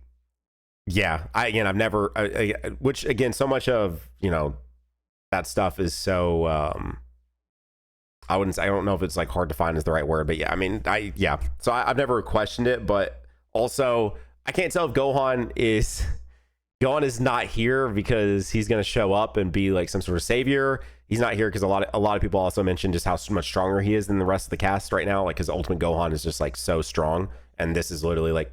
never. Which again, so much of that stuff is so. I don't know if it's like hard to find is the right word, but yeah, I mean, So I've never questioned it, but also I can't tell if Gohan is not here because he's going to show up and be like some sort of savior. He's not here because a lot of people also mentioned just how much stronger he is than the rest of the cast right now. Like his Ultimate Gohan is just like so strong, and this is literally like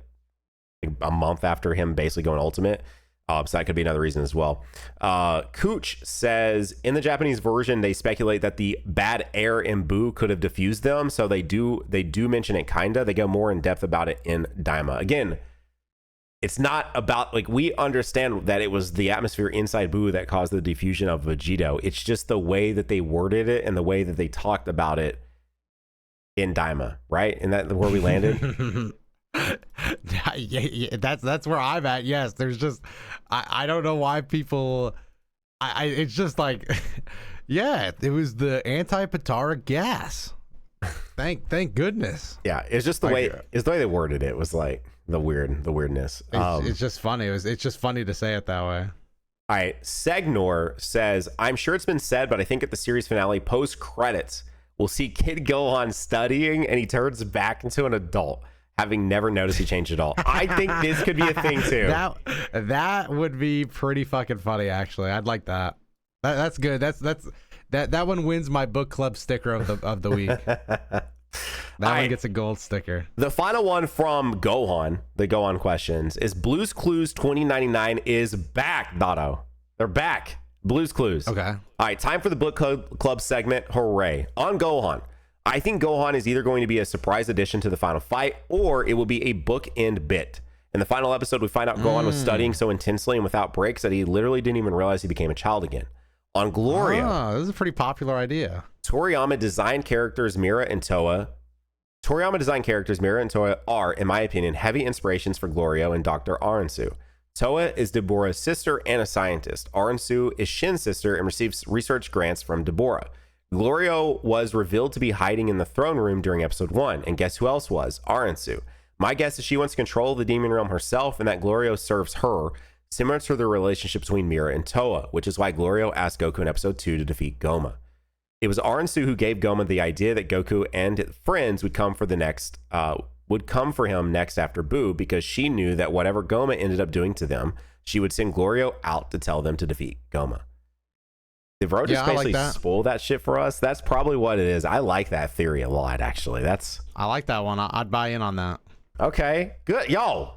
a month after him basically going Ultimate. So that could be another reason as well. Cooch says in the Japanese version, they speculate that the bad air in Buu could have diffused them. So they do mention it kinda. They go more in depth about it in Daima. Again, it's not about like we understand that it was the atmosphere inside Buu that caused the diffusion of Vegito. It's just the way that they worded it and the way that they talked about it in Daima, right? And that where we landed. Yeah, that's where I'm at. Yes, there's just I don't know why people it's just like yeah, it was the anti-Patara gas. Thank goodness. Yeah, it's just the way they worded it was like the weirdness. It's just funny. It's just funny to say it that way. All right, Segnor says, I'm sure it's been said, but I think at the series finale post credits we'll see Kid Gohan studying and he turns back into an adult, having never noticed he changed at all. I think this could be a thing too. That would be pretty fucking funny, actually. I'd like that. That's good. That one wins my book club sticker of the week. That one gets a gold sticker. The final one from Gohan, the Gohan questions, is Blue's Clues 2099 is back, Dotto. They're back. Blue's Clues. Okay. All right, time for the book club segment. Hooray. On Gohan. I think Gohan is either going to be a surprise addition to the final fight, or it will be a bookend bit. In the final episode, we find out Gohan was studying so intensely and without breaks that he literally didn't even realize he became a child again. On Glorio, this is a pretty popular idea. Toriyama designed characters Mira and Toa are, in my opinion, heavy inspirations for Glorio and Dr. Aransu. Toa is Deborah's sister and a scientist. Aransu is Shin's sister and receives research grants from Deborah. Glorio was revealed to be hiding in the throne room during episode 1, and guess who else was? Aransu. My guess is she wants control of the demon realm herself, and that Glorio serves her, similar to the relationship between Mira and Toa, which is why Glorio asked Goku in episode 2 to defeat Goma. It was Aransu who gave Goma the idea that Goku and friends would come for him next after Buu, because she knew that whatever Goma ended up doing to them, she would send Glorio out to tell them to defeat Goma. Did Bro just basically spoil that shit for us? That's probably what it is. I like that theory a lot, actually. I like that one. I'd buy in on that. Okay, good. Yo,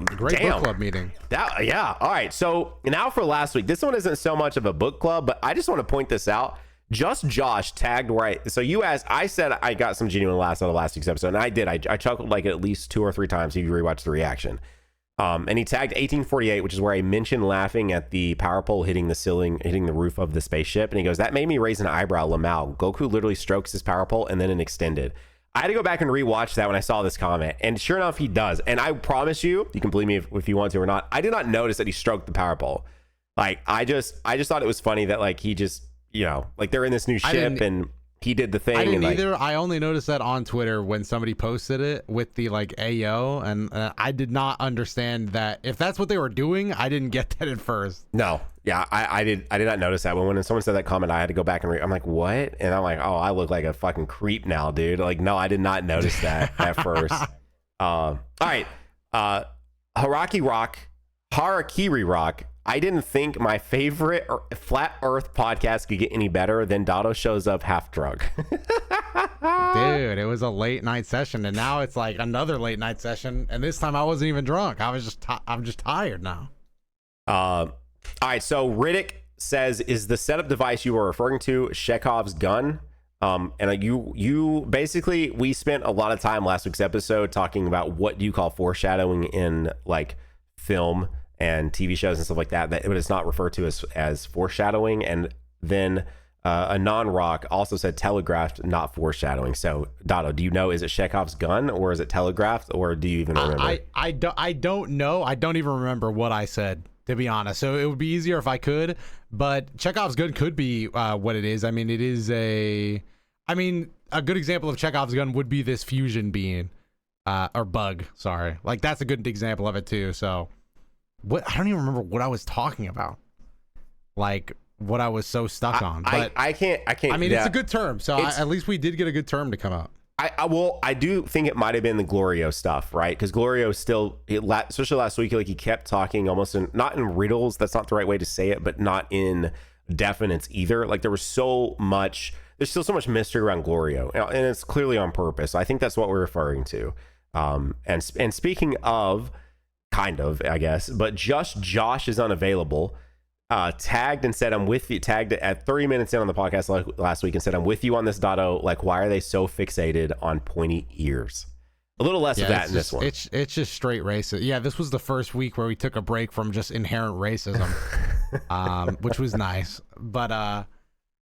Great book club meeting. Yeah. All right. So now for last week, this one isn't so much of a book club, but I just want to point this out. Just Josh tagged so you asked, I said I got some genuine laughs out of last week's episode, and I did. I chuckled like at least 2 or 3 times if you rewatch the reaction. And he tagged 1848, which is where I mentioned laughing at the power pole hitting the ceiling, hitting the roof of the spaceship. And he goes, that made me raise an eyebrow, Lamau. Goku literally strokes his power pole and then it extended. I had to go back and rewatch that when I saw this comment. And sure enough, he does. And I promise you can believe me if you want to or not, I did not notice that he stroked the power pole. Like, I just thought it was funny that like he just, like they're in this new ship and he did the thing. I didn't and either. I only noticed that on Twitter when somebody posted it with the like Ayo, and I did not understand that if that's what they were doing. I didn't get that at first. No, yeah, I did not notice that. When someone said that comment, I had to go back and read. I'm like, what? And I'm like, oh, I look like a fucking creep now, dude. Like, no, I did not notice that at first. All right, Harakiri Rock. I didn't think my favorite flat Earth podcast could get any better than Dotto shows up half drunk. Dude, it was a late night session, and now it's like another late night session. And this time I wasn't even drunk. I'm just tired now. All right. So Riddick says, "Is the setup device you were referring to Chekhov's gun?" And you basically, we spent a lot of time last week's episode talking about what do you call foreshadowing in like film and TV shows and stuff like that, but it's not referred to as foreshadowing. And then a non-rock also said telegraphed, not foreshadowing. So Dotto, do you know, is it Chekhov's gun or is it telegraphed, or do you even remember? I don't know. I don't even remember what I said, to be honest. So it would be easier if I could, but Chekhov's gun could be what it is. I mean, it is a good example of Chekhov's gun would be this fusion being or bug. Sorry. Like that's a good example of it too. So what, I don't even remember what I was talking about, like what I was so stuck on. But I can't. I mean, it's a good term, so at least we did get a good term to come out. I do think it might have been the Glorio stuff, right? Because Glorio still, especially last week, like he kept talking almost not in riddles. That's not the right way to say it, but not in definites either. Like there was so much. There's still so much mystery around Glorio, and it's clearly on purpose. I think that's what we're referring to. And speaking of. Kind of, I guess, but just Josh is unavailable. Tagged and said, I'm with you. Tagged at 30 minutes in on the podcast last week and said, I'm with you on this, Dotto. Like, why are they so fixated on pointy ears? A little less of that in this one. It's just straight racism. Yeah, this was the first week where we took a break from just inherent racism, which was nice. But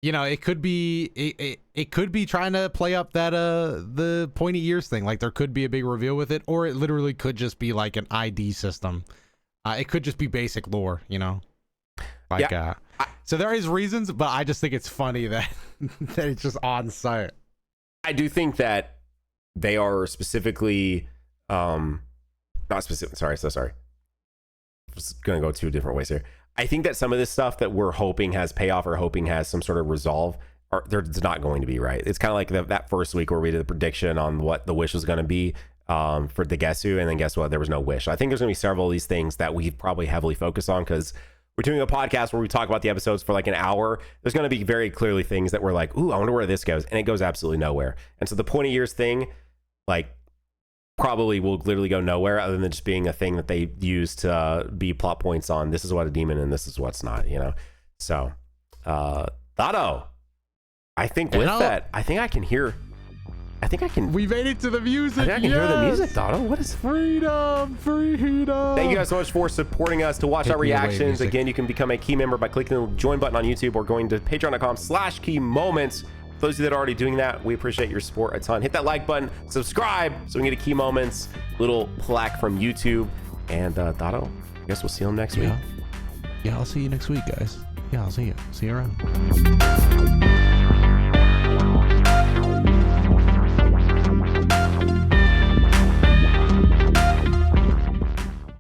it could be it could be trying to play up that the pointy ears thing. Like there could be a big reveal with it, or it literally could just be like an ID system. It could just be basic lore, Like yeah. So there is reasons, but I just think it's funny that that it's just on site. I do think that they are specifically not specific. Sorry, so sorry. I was gonna go 2 different ways here. I think that some of this stuff that we're hoping has payoff or hoping has some sort of resolve, there's not going to be, right? It's kind of like that first week where we did the prediction on what the wish was going to be for the Guess Who, and then guess what? There was no wish. I think there's going to be several of these things that we probably heavily focus on because we're doing a podcast where we talk about the episodes for like an hour. There's going to be very clearly things that we're like, ooh, I wonder where this goes. And it goes absolutely nowhere. And so the pointy ears thing, like, probably will literally go nowhere other than just being a thing that they use to be plot points on this is what a demon and this is what's not, So Dotto, I think with that, I think I can we made it to the music. I think I can hear the music, Dotto. What is freedom? Thank you guys so much for supporting us. To watch our reactions, again, you can become a key member by clicking the join button on YouTube or going to patreon.com/keymoments. For those of you that are already doing that, we appreciate your support a ton. Hit that like button, subscribe so we can get a Key Moments little plaque from YouTube. And Dotto, I guess we'll see you next week. Yeah, I'll see you next week, guys. Yeah, I'll see you. See you around.